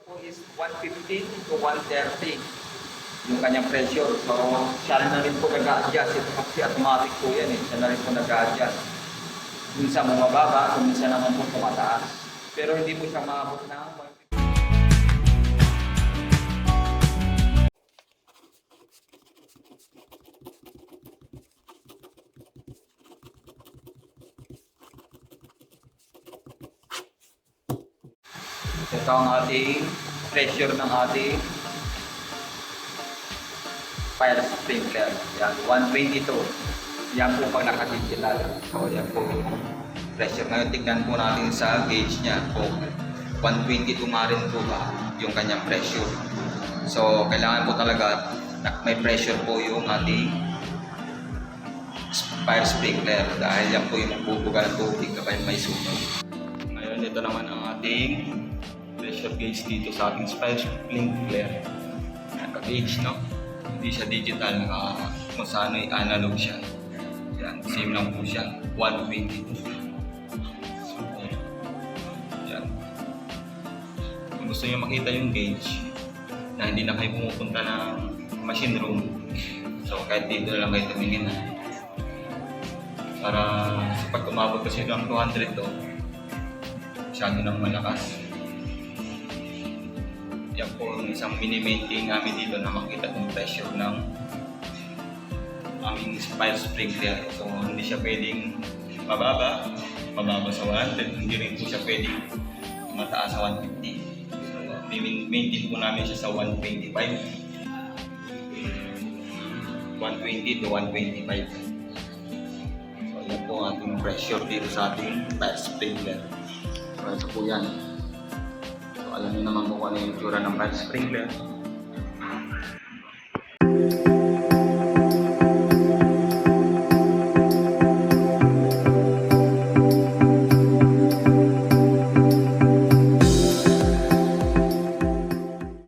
po is 115 to 130 yung kanyang pressure. So, siya na rin po nag-a-adjust. Ito kasi automatic po yan eh. Siya na rin po nag-a-adjust. Minsan bumababa, minsan naman po tumataas. Pero hindi po siya maabot ng 150. Ito ang ating pressure ng ating fire sprinkler. Yan, 122. Yan po pag naka-digital. So, yan po yung pressure. Ngayon, tignan po natin sa gauge niya. So, 122 nga rin po ba yung kanyang pressure. So, kailangan po talaga may pressure po yung ating fire sprinkler dahil yan po yung magbubuga ng tubig kapag may sunog. Ngayon, ito naman ang ating pressure gauge dito sa ating fire sprinkler. Naka-gauge, no? Hindi siya digital, kung saan ay analog siya. Yan, same lang po siya, 122. So, yan. Kung gusto nyo makita yung gauge na hindi na kayo pumupunta ng machine room, so kahit dito na lang kayo tumingin na. Para pag umabot kasi ng 200 to, masyado nang malakas. Yan po yung isang mini-maintain namin dito na makita yung pressure ng aming fire sprinkler. So hindi siya pwedeng mababa sa 100, hindi rin po siya pwedeng mataas sa 150. So maintain po namin siya sa 120 to 125. So yan po ang ating pressure dito sa ating fire sprinkler. So ito po yan. Alam niyo naman kung ano yung itsura ng fire sprinkler.